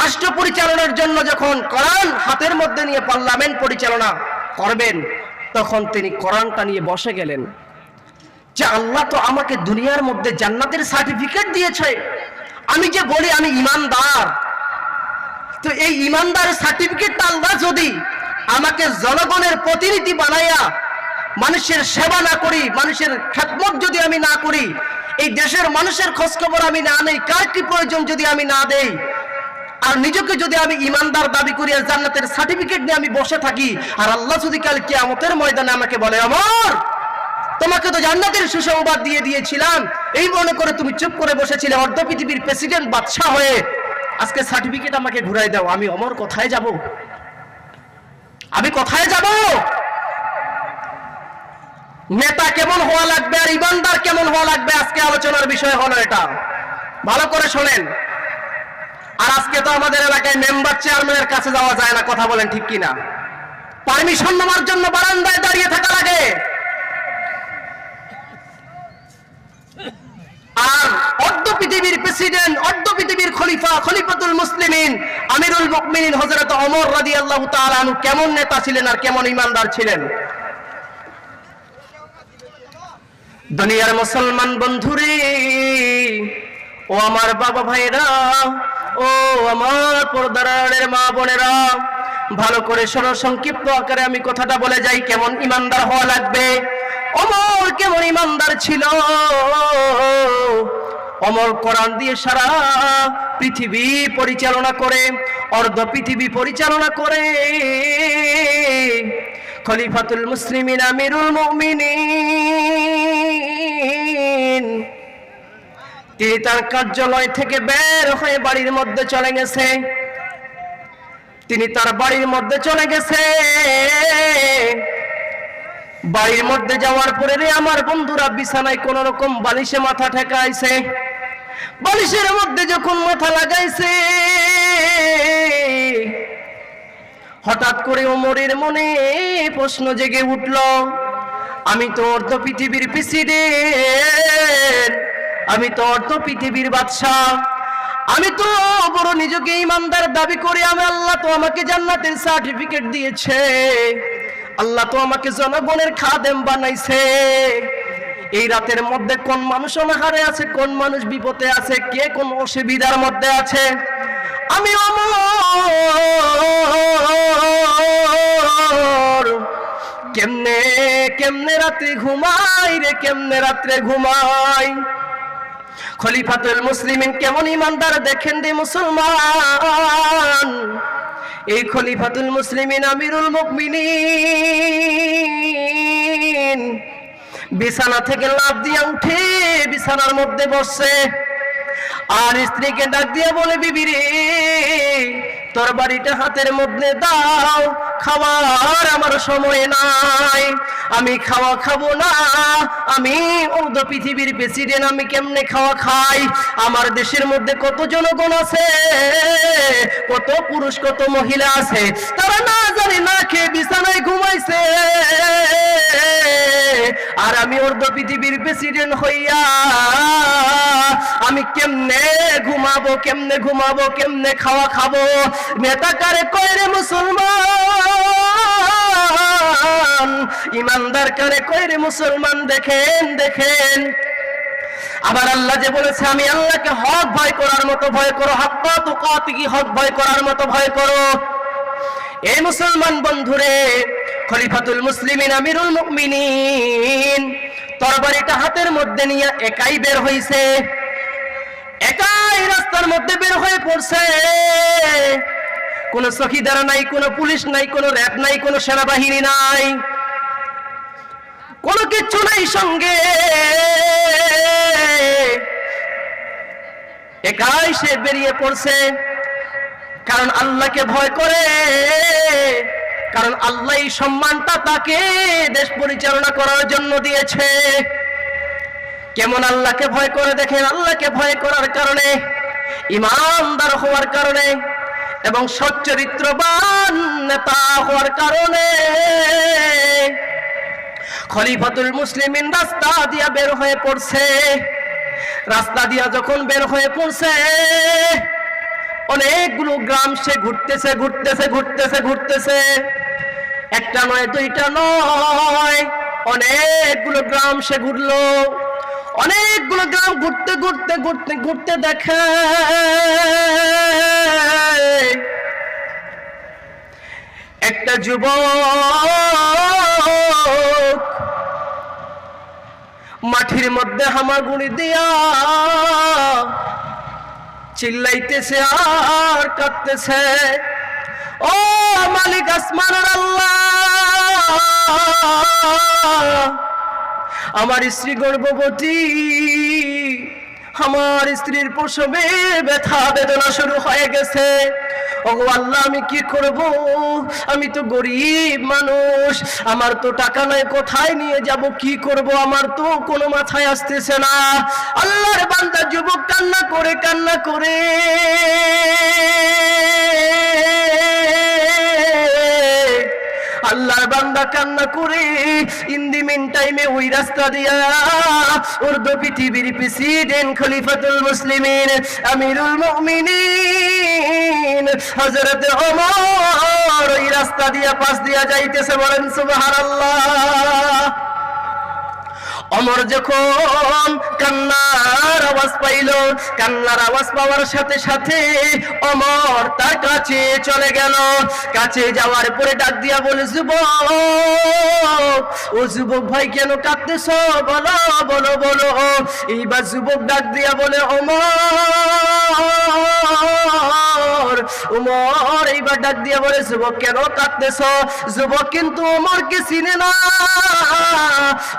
রাষ্ট্র পরিচালনার জন্য যখন কোরআন হাতের মধ্যে নিয়ে পার্লামেন্ট পরিচালনা করবেন, তখন তিনি কোরআনটা নিয়ে বসে গেলেন যে আল্লাহ তো আমাকে দুনিয়ার মধ্যে জান্নাতের সার্টিফিকেট দিয়েছে, আমি যে বলি আমি ইমানদার, তো এই ইমানদারের সার্টিফিকেটটা আল্লাহ যদি আমাকে জনগণের প্রতিনিধি বানাইয়া মানুষের সেবা না করি, মানুষের খেদমত যদি আমি না করি, এই দেশের মানুষের খোঁজ খবর আমি না নেই, কার কি প্রয়োজন যদি আমি না দেই, আর নিজেকে যদি আমি ইমানদার দাবি করি আর জান্নাতের সার্টিফিকেট নিয়ে আমি বসে থাকি, আর আল্লাহ যদি কাল কিয়ামতের ময়দানে আমাকে বলে ওমর তোমাকে তো জান্নাতের সুসংবাদ দিয়ে দিয়েছিলাম, এই মনে করে তুমি চুপ করে বসেছিলে অর্ধ পৃথিবীর প্রেসিডেন্ট বাদশা হয়ে। আজকে সার্টিফিকেট আমাকে ঘুরাই দাও, আমি অমর কোথায় যাব? আমি কোথায় যাব? নেতা কেমন হওয়া লাগবে আর ইমানদার কেমন হওয়া লাগবে, আজকে আলোচনার বিষয় হলো এটা। ভালো করে শোনেন। আর আজকে তো আমাদের এলাকায় মেম্বার চেয়ারম্যানের কাছে যাওয়া যায় না, কথা বলেন ঠিক কিনা? পারমিশন নেওয়ার জন্য বারান্দায় দাঁড়িয়ে থাকা লাগে। আর অর্ধ পৃথিবীর প্রেসিডেন্ট, অর্ধ পৃথিবীর খলিফা, খলিফাতুল মুসলিমিন, আমিরুল মুমিনিন হযরত ওমর রাদিয়াল্লাহু তাআলা আনহু কেমন নেতা ছিলেন আর কেমন ইমানদার ছিলেন। দুনিয়ার মুসলমান বন্ধুরে, ও আমার বাবা ভাইরা, ও আমার পর্দার আড়ালের মা বোনেরা, ভালো করে শোনো। সংক্ষিপ্ত আকারে আমি কথাটা বলে যাই, কেমন ইমানদার হওয়া লাগবে। ওমর কেমন ইমানদার ছিল। ওমর কোরআন দিয়ে সারা পৃথিবী পরিচালনা করে, অর্ধ পৃথিবী পরিচালনা করে। খলিফাতুল মুসলিমিন, আমিরুল মুমিনিন, তিনি তার কার্যালয় থেকে বের হয়ে বাড়ির মধ্যে চলে গেছে। তিনি তার বাড়ির মধ্যে চলে গেছে। বাড়ির মধ্যে যাওয়ার পরে রে আমার বন্ধুরা, বিছানায় কোন রকম বালিশে মাথা ঠেকাইছে। বালিশের মধ্যে যখন মাথা লাগাইছে, হঠাৎ করে ওমরের মনে প্রশ্ন জেগে উঠল, আমি তো অর্ধ পৃথিবীর প্রেসিডেন্ট, আমি তো অর্ধ পৃথিবীর বাদশা, আমি তো বড় নিজেকে ইমানদার দাবি করি। আমি আল্লাহ তো আমাকে জান্নাতের সার্টিফিকেট দিয়েছে, আল্লাহ তো আমাকে জনগণের খাদেম বানাইছে। এই রাতের মধ্যে কোন মানুষ অনাহারে আছে, কোন মানুষ বিপদে আছে, কে কোন অসুবিধার মধ্যে আছে, আমি ওমর কেমনে কেমনে রাত্রে ঘুমাই রে, কেমনে রাত্রে ঘুমাই। খলিফাতুল মুসলিমিন কেমন ইমানদার দেখেন রে মুসলমান। এই খলিফাতুল মুসলিমিন, আমিরুল মুমিনিন বিছানা থেকে লাফ দিয়ে উঠে বিছানার মধ্যে বসছে। আর স্ত্রীকে ডাক দিয়ে বলে, বিবি রে, তোর বাড়িটা হাতের মধ্যে দাও, খাওয়ার আমার সময় নাই, আমি খাওয়া খাবো না, আমি অর্ধ পৃথিবীর প্রেসিডেন্ট, আমি কেমনে খাওয়া খাই? আমার দেশের মধ্যে কত জনগণ আছে, কত পুরুষ কত মহিলা আছে, তারা না জানি না খেয়ে বিছানায় ঘুমাইছে, আর আমি অর্ধ পৃথিবীর প্রেসিডেন্ট হইয়া আমি কেমনে ঘুমাবো, কেমনে ঘুমাবো, কেমনে খাওয়া খাবো? নেতা কারে কয় রে মুসলমান, ইমানদার কারে কয় রে মুসলমান। দেখেন দেখেন, আবার আল্লাহ যে বলেছে, আমি আল্লাহকে হক ভয় করার মতো ভয় করো, হাক্কা তুকাতিহি, হক ভয় করার মতো ভয় করো। এই মুসলমান বন্ধুরে, খলিফাতুল মুসলিমিন, আমিরুল মুমিনিন তরবারিটা হাতের মধ্যে নিয়ে একাই বের হইছে, একাই রাস্তার মধ্যে বের হয়ে পড়ছে। কোন চৌকিদার নাই, কোন পুলিশ নাই, কোন র্যাব নাই, কোন সেনাবাহিনী নাই, কোন কিচ্ছু নাই সঙ্গে। একাই সে বেরিয়ে পড়ছে, কারণ আল্লাহকে ভয় করে, কারণ আল্লাহ এই সম্মানটা তাকে দেশ পরিচালনা করার জন্য দিয়েছে। কেমন আল্লাহকে ভয় করে দেখেন, আল্লাহকে ভয় করার কারণে, ইমানদার হওয়ার কারণে এবং সচ্চরিত্রবান নেতা হওয়ার কারণে খলিফাতুল মুসলিমিন রাস্তা দিয়া বের হয়ে পড়ছে। রাস্তা দিয়া যখন বের হয়ে পড়ছে, অনেকগুলো গ্রাম সে ঘুরতেছে ঘুরতেছে ঘুরতেছে ঘুরতেছে, একটা নয়, দুইটা নয়, অনেকগুলো গ্রাম সে ঘুরলো। অনেকগুলো গ্রাম ঘুরতে ঘুরতে ঘুরতে ঘুরতে দেখে একটা যুবক মাটির মধ্যে হামাগুড়ি দিয়া চিল্লাইতেছে আর কাঁদতেছে, ও মালিক আসমানের আল্লাহ, আমার স্ত্রী গর্ভবতী, আমার স্ত্রীর প্রসবে ব্যথা বেদনা শুরু হয়ে গেছে। ওগো আল্লাহ, আমি কি করব? আমি তো গরিব মানুষ, আমার তো টাকা নাই, কোথায় নিয়ে যাব, কি করব? আমার তো কোনো মাথায় আসতেছে না। আল্লাহর বান্দা যুবক কান্না করে আল্লাহর বান্দা কান্না করে ইন দি মিন টাইমে ওই রাস্তা দিয়া উর্দু পৃথিবীর প্রেসিডেন্ট খলিফাতুল মুসলিমিন আমিরুল মুমিনিন হযরত ওমর ওই রাস্তা দিয়া পাশ দিয়া যাইতেছে। বলেন সুবহানাল্লাহ। ওমর যখন কান্নার আওয়াজ পাইল, কান্নার আওয়াজ পাওয়ার সাথে সাথে ওমর তার কাছে চলে গেল। কাছে যাওয়ার পরে ডাক দিয়া বলে, যুবক, ও যুবক ভাই, কেন কাঁদতেছো? বলো বলো বলো। এইবার যুবক ডাক দিয়া বলে, ওমর এইবার ডাক দিয়া বলে, যুবক কেন কাঁদতেছো? যুবক কিন্তু ওমরকে চিনে না।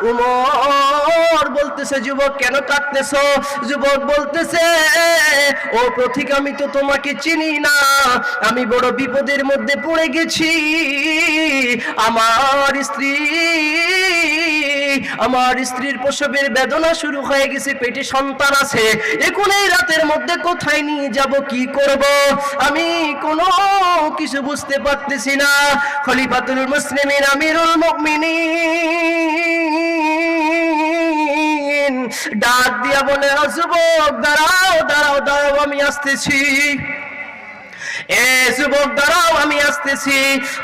ওমর বলতেছে, যুবক কেন কাঁদতেছো? যুবক বলতেছে, ও পথিক, আমি তো তোমাকে চিনি না, আমি বড় বিপদের মধ্যে পড়ে গেছি। আমার স্ত্রীর প্রসবের বেদনা শুরু হয়ে গেছে, পেটে সন্তান আছে, এখন এই রাতের মধ্যে কোথায় নিয়ে যাব, কি করব? আমি কোনো কিছু বুঝতে পারতেছি না। খলিফাতুল মুসলিমিন আমিরুল মুমিনিন ডাক দিয়া বলে, যুবক দাঁড়াও দাঁড়াও দাঁড়াও, আমি আসতেছি। এ যুবক দাঁড়াও, আমি আসতেছি।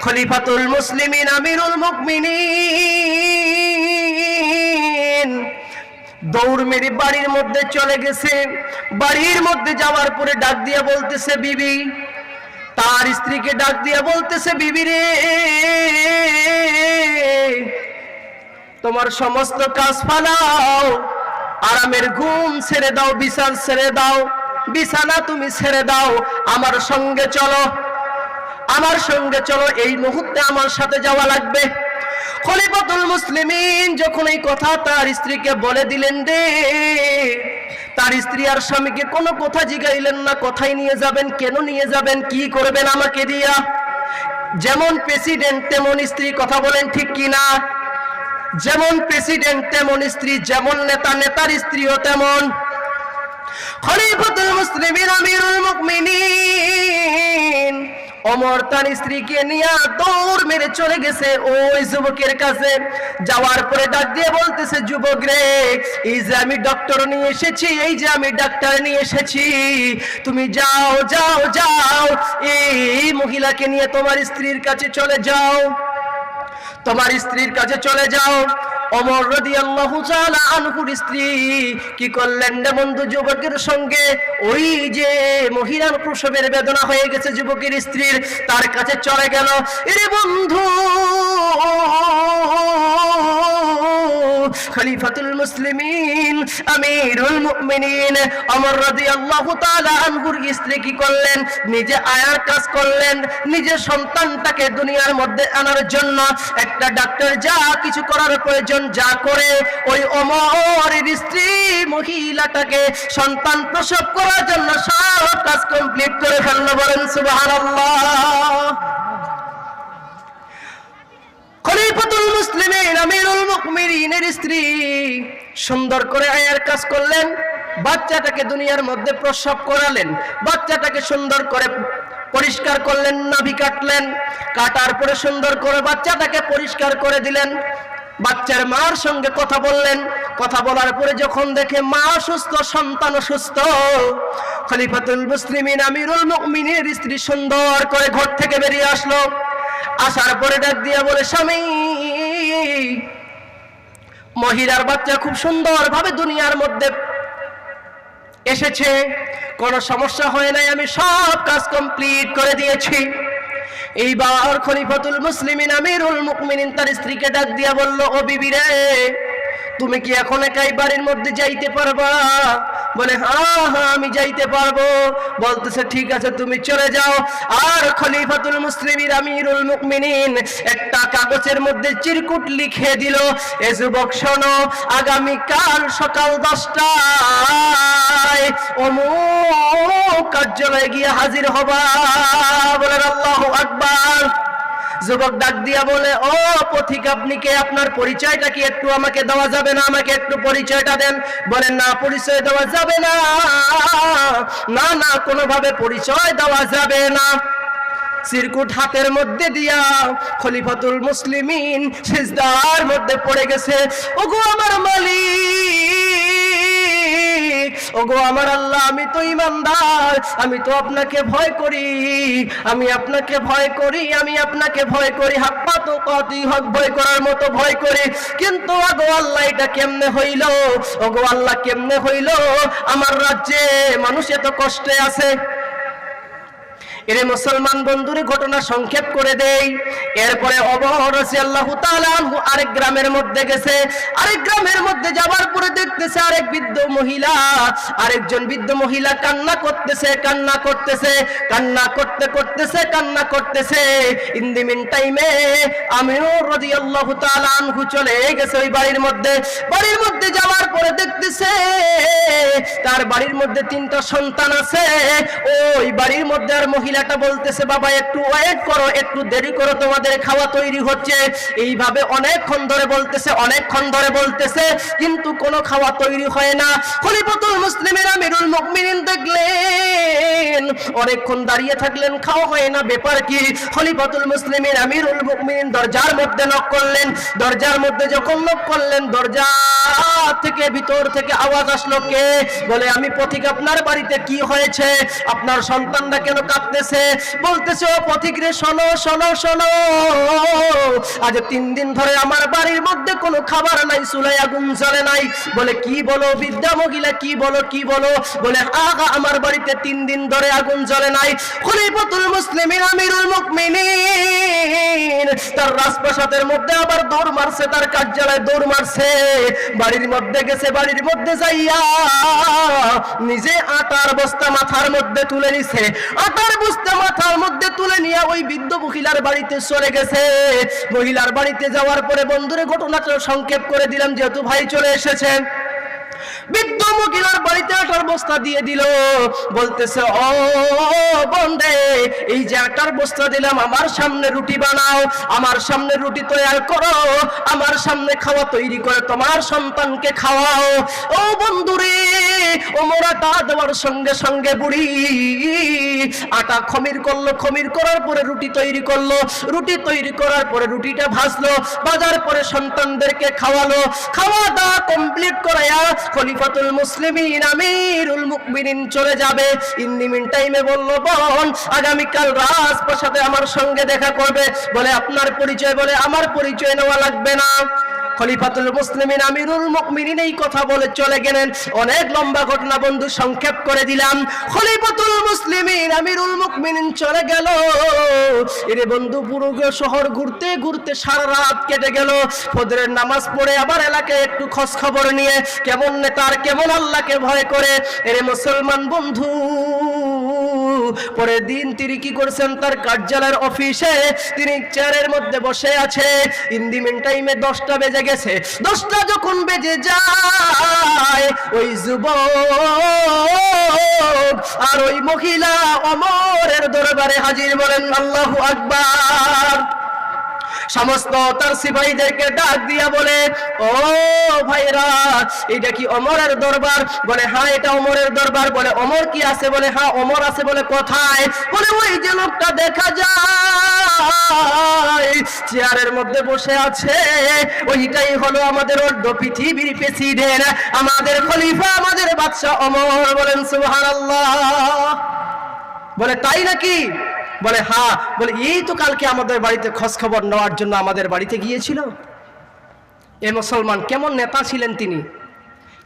খলিফাতুল মুসলিমিন আমিরুল মুমিনিন দৌড় মেরে বাড়ির মধ্যে চলে গেছে। বাড়ির মধ্যে যাওয়ার পরে ডাক দিয়া বলতেছে, বিবি, তার স্ত্রীকে ডাক দিয়া বলতেছে, বিবি রে, তোমার সমস্ত কাজ ফালাও, আরামের ঘুম ছেড়ে দাও, বিছানা ছেড়ে দাও, বিছানা তুমি ছেড়ে দাও, আমার সঙ্গে চলো, আমার সঙ্গে চলো, এই মুহূর্তে আমার সাথে যাওয়া লাগবে। খলিফাতুল মুসলিমিন যখন এই কথা তার স্ত্রীকে বলে দিলেন রে, তার স্ত্রী আর স্বামীকে কোনো কথা জিগাইলেন না। কোথায় নিয়ে যাবেন, কেন নিয়ে যাবেন, কি করবেন আমাকে দিয়া? যেমন প্রেসিডেন্ট তেমন স্ত্রী, কথা বলেন ঠিক কিনা? যেমন প্রেসিডেন্ট তেমন স্ত্রী, যেমন নেতা নেতার স্ত্রীও তেমন। খলিফাতুল মুসলিমিন আমিরুল মুমিনিন ওমর তার স্ত্রীকে নিয়ে দৌড় মেরে চলে গেছে ওই যুবকের কাছে। যাওয়ার পরে ডাক দিয়ে বলতেছে, যুবক রে, এই যে আমি ডক্টর নিয়ে এসেছি, এই যে আমি ডাক্তার নিয়ে এসেছি, তুমি যাও যাও যাও, এই মহিলাকে নিয়ে তোমার স্ত্রীর কাছে চলে যাও, তোমার স্ত্রীর কাছে চলে যাও। ওমর রাদিয়াল্লাহু তাআলা আনহুর স্ত্রী কি করলেন রে বন্ধু? যুবকের সঙ্গে ওই যে মহিলার প্রসবের বেদনা হয়ে গেছে যুবকের স্ত্রীর, তার কাছে চলে গেল। এরে বন্ধু, খলিফাতুল মুসলিমিন আমিরুল মুমিনিন ওমর রাদিয়াল্লাহু তাআলা আনহুর স্ত্রী কি করলেন? নিজে আয়ার কাজ করলেন, নিজের সন্তানটাকে দুনিয়ার মধ্যে আনার জন্য একটা ডাক্তার যা কিছু করার প্রয়োজন যা করে, ওই ওমরের স্ত্রী মহিলাটাকে সন্তান প্রসব করার জন্য সব কাজ কমপ্লিট করে ফেলল। বলেন সুবহানাল্লাহ। খলিফাতুল মুসলিমিন আমিরুল মুমিনিনের স্ত্রী সুন্দর করে আয়ার কাজ করলেন, বাচ্চাটাকে দুনিয়ার মধ্যে প্রসব করালেন, বাচ্চাটাকে সুন্দর করে পরিষ্কার করলেন, নাভি কাটলেন, কাটার পরে সুন্দর করে বাচ্চাটাকে পরিষ্কার করে দিলেন। বাচ্চার মার সঙ্গে কথা বললেন, কথা বলার পরে যখন দেখে মা সুস্থ, সন্তান সুস্থ, খলিফাতুল মুসলিমিন আমিরুল মুমিনিনের স্ত্রী সুন্দর করে ঘর থেকে বেরিয়ে আসলো। আসার পরে ডাক দিয়া বলে, স্বামী, মহিলার বাচ্চা খুব সুন্দর ভাবে দুনিয়ার মধ্যে এসেছে, কোনো সমস্যা হয় নাই, আমি সব কাজ কমপ্লিট করে দিয়েছি। এইবার খলিফাতুল মুসলিমিন আমিরুল মুমিনিন তার স্ত্রীকে ডাক দিয়া বলল, ও বিবি রে, তুমি কি এখন একাই বাড়ির মধ্যে যাইতে পারবা? বলে হ্যাঁ হ্যাঁ আমি যাইতে পারবো। বলতেছে ঠিক আছে তুমি চলে যাও। আর খলিফাতুল মুসলিমিন আমিরুল মুমিনিন একটা কাগজের মধ্যে চিরকুট লিখে দিল, এ যুবক শোনো, আগামীকাল সকাল 10টায় অমুক কার্যালয়ে গিয়ে হাজির হবা। বলেন আল্লাহু আকবার। যুবক ডাক দিয়া বলে, ও পথিক আপনি কে, আপনার পরিচয়টা কি একটু আমাকে দেওয়া যাবে না? আমাকে একটু পরিচয়টা দেন। বলেন না পরিচয় দেওয়া যাবে না, না না কোনোভাবে পরিচয় দেওয়া যাবে না। চিরকুট হাতের মধ্যে দিয়া খলিফাতুল মুসলিমিন সিজদার মধ্যে পড়ে গেছে। ওগো আমার মালিক, ওগো আমার আল্লাহ, আমি তো ঈমানদার, আমি তো আপনাকে ভয় করি, আমি আপনাকে ভয় করি, আমি আপনাকে ভয় করি, হাক্কা তো কতি হক ভয় করার মতো ভয় করি। কিন্তু ওগো আল্লাহ এটা কেমনে হইল? ওগো আল্লাহ কেমনে হইল? আমার রাজ্যে মানুষ এত কষ্টে আছে। এর মুসলমান বন্ধুরে ঘটনা সংক্ষেপ করে দেই। এরপরে ওমর রাদিয়াল্লাহু তাআলা আনহু আরেক গ্রামের মধ্যে গেছে। আরেক গ্রামের মধ্যে যাবার পরে দেখতেছে আরেক বৃদ্ধ মহিলা, আরেকজন বৃদ্ধ মহিলা কান্না করতেছে, কান্না করতেছে, কান্না করতেছে। ইন দি মিন টাইমে আমির রাদিয়াল্লাহু তাআলা আনহু চলে গেছে ওই বাড়ির মধ্যে। বাড়ির মধ্যে যাওয়ার পরে দেখতেছে তার বাড়ির মধ্যে 3টা সন্তান আছে। ওই বাড়ির মধ্যে আর মহিলাটা বলতেছে, বাবা একটু ওয়েট করো, একটু দেরি করো, তোমাদের খাওয়া তৈরি হচ্ছে। এইভাবে অনেকক্ষণ ধরে বলতেছে, কিন্তু কোনো খাওয়া তৈরি হয় না। খলিফাতুল মুসলিমিন আমিরুল মুমিনিন দেখলেন অনেকক্ষণ দাঁড়িয়ে থাকলেন, খাওয়া হয় না, ব্যাপার কি? খলিফাতুল মুসলিমিন আমিরুল মুমিনিন দরজার মধ্যে নক করলেন। দরজার মধ্যে যখন নক করলেন, দরজা থেকে ভিতর থেকে আওয়াজ আসলো, কে? বলে আমি পথিক, আপনার বাড়িতে কি হয়েছে? আপনার সন্তানরা কেন কাঁদতেছে? বলতেছে, ও পথিক রে, শোনো শোনো শোনো, আজ 3 দিন ধরে আমার বাড়ির মধ্যে কোনো খাবার নাই, চুলায় আগুন জ্বলে নাই। বলে কি বলো বৃদ্ধা মহিলা, কি বলো? বলে আগা আমার বাড়িতে 3 দিন ধরে আগুন জ্বলে নাই। খলিফাতুল মুসলিমিন আমিরুল মুমিনিন তার রাজপ্রাসাদের মধ্যে আবার দৌড় মারছে, তার কার্যালয়ে দৌড় মারছে, বাড়ির মধ্যে গেছে। বাড়ির মধ্যে যাইয়া নিজে আটার বস্তা মাথার মধ্যে তুলে নিছে। আটার বস্তা মাথার মধ্যে তুলে নিয়ে ওই বৃদ্ধ মহিলার বাড়িতে চলে গেছে। মহিলার বাড়িতে যাওয়ার পরে বন্ধুরে ঘটনাটা সংক্ষেপ করে দিলাম, যেহেতু ভাই চলে এসেছেন। বৃদ্ধ মহিলার বাড়িতে আটার বস্তা দিয়ে দিল। বলতেছে, ও বন্দে, এই যে আটার বস্তা দিলাম, আমার সামনে রুটি বানাও, আমার সামনে রুটি তৈরি করো, আমার সামনে খাওয়া তৈরি করে তোমার সন্তানকে খাওয়াও। ও বন্ধুরে, ওমর আটা দেওয়ার সঙ্গে সঙ্গে বুড়ি আটা খমির করলো, খমির করার পরে রুটি তৈরি করলো, রুটি তৈরি করার পরে রুটিটা ভাজলো, ভাজার পরে সন্তানদেরকে খাওয়ালো। খাওয়া দাওয়া কমপ্লিট করায়া খলিফাতুল মুসলিমিন আমিরুল মুমিনিন চলে যাবে। ইন দি মিন টাইমে বলল, বোন আগামীকাল রাজপ্রাসাদে আমার সঙ্গে দেখা করবে। বলে আপনার পরিচয়? বলে আমার পরিচয় নেওয়া লাগবে না। খলিফাতুল মুসলিমিন আমিরুল মুমিনিন এই কথা বলে চলে গেলেন। অনেক লম্বা ঘটনা বন্ধু, সংক্ষেপ করে দিলাম। খলিফাতুল মুসলিমিন আমিরুল মুমিনিন চলে গেল। এরে বন্ধু, পুরো শহর ঘুরতে ঘুরতে সারা রাত কেটে গেল। ফজরের নামাজ পড়ে আবার এলাকায় একটু খোঁজ খবর নিয়ে, কেমন নেতার, কেমন আল্লাহকে ভয় করে। এরে মুসলমান বন্ধু, পরের দিন তিনি কি করছেন, তার কার্যালয়ের অফিসে তিনি চেয়ারের মধ্যে বসে আছে। ইন দি মিন টাইমে 10টা বেজে গেছে। 10টা যখন বেজে যায়, ওই যুবক আর ওই মহিলা ওমরের দরবারে হাজির। বলেন আল্লাহু আকবার। সমস্ত তার সিপাহীদেরকে ডাক দিয়া বলে, ও ভাইরা, এটা কি ওমরের দরবার? বলে হ্যাঁ, এটা ওমরের দরবার। বলে ওমর কি আছে? বলে হ্যাঁ ওমর আছে। বলে কোথায়? বলে ওই যে লোকটা দেখা যায় চেয়ারের মধ্যে বসে আছে, ওইটাই হলো আমাদের অর্ধ পৃথিবীর প্রেসিডেন্ট, আমাদের খলিফা, আমাদের বাদশা ওমর। বলেন সুবহানাল্লাহ। বলে তাই নাকি? বলে হ্যাঁ। বলে এই তো কালকে আমাদের বাড়িতে খোঁজ খবর নেওয়ার জন্য আমাদের বাড়িতে গিয়েছিল। এ মুসলমান, কেমন নেতা ছিলেন তিনি,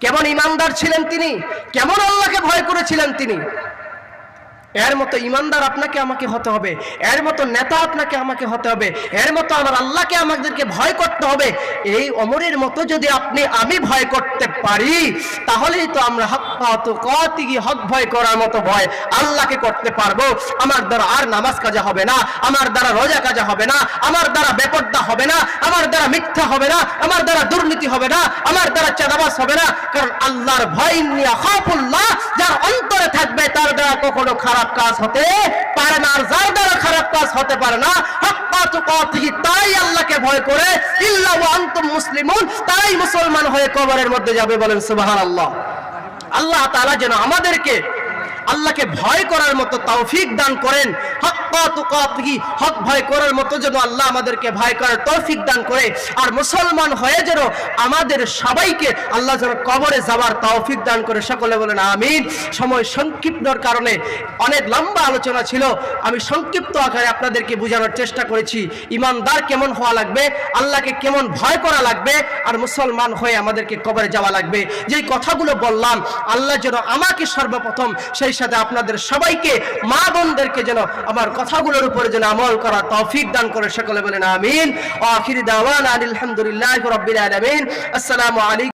কেমন ইমানদার ছিলেন তিনি, কেমন আল্লাহকে ভয় করেছিলেন তিনি। এর মতো ইমানদার আপনাকে আমাকে হতে হবে, এর মতো নেতা আপনাকে আমাকে হতে হবে, এর মতো আমার আল্লাহকে আমাদেরকে ভয় করতে হবে। এই ওমরের মতো যদি আমি ভয় করতে পারি, তাহলেই তো আমরা হক ভয় করার মতো ভয় আল্লাহকে করতে পারবো। আমার দ্বারা আর নামাজ কাজা হবে না, আমার দ্বারা রোজা কাজা হবে না, আমার দ্বারা বেপরদা হবে না, আমার দ্বারা মিথ্যা হবে না, আমার দ্বারা দুর্নীতি হবে না, আমার দ্বারা চাঁদাবাজ হবে না। কারণ আল্লাহর ভয় নিয়ে খাফুল্লাহ যার অন্তরে থাকবে, তার দ্বারা কখনো খারাপ কাজ হতে পারে না। আর যার দ্বারা খারাপ কাজ হতে পারে না, তাই আল্লাহকে ভয় করে ইল্লা ওয়া আনতুম মুসলিমুন, তাই মুসলমান হয়ে কবরের মধ্যে যাবে। বলেন সুবহানাল্লাহ। আল্লাহ তাআলা যেন আমাদেরকে আল্লাহকে ভয় করার মতো তৌফিক দান করেন। হক ভয় করার মতো যেন আল্লাহ আমাদেরকে ভয় করার তৌফিক দান করে। আর মুসলমান হয়ে যেন আমাদের সবাইকে আল্লাহ যেন কবরে যাওয়ার তৌফিক দান করে। সকলে বলেন আমিন। সময় সংক্ষিপ্তর কারণে অনেক লম্বা আলোচনা ছিল, আমি সংক্ষিপ্ত আকারে আপনাদেরকে বোঝানোর চেষ্টা করেছি ইমানদার কেমন হওয়া লাগবে, আল্লাহকে কেমন ভয় করা লাগবে, আর মুসলমান হয়ে আমাদেরকে কবরে যাওয়া লাগবে। যেই কথাগুলো বললাম, আল্লাহ যেন আমাকে সর্বপ্রথম, সেই সাথে আপনাদের সবাইকে, মা বোনদেরকে যেন আমার কথাগুলোর উপরে যেন আমল করার তৌফিক দান করে। সকলে বলেন আমিন। আখির দাওয়ানা আলহামদুলিল্লাহি রাব্বিল আলামিন। আসসালামু আলাইকুম।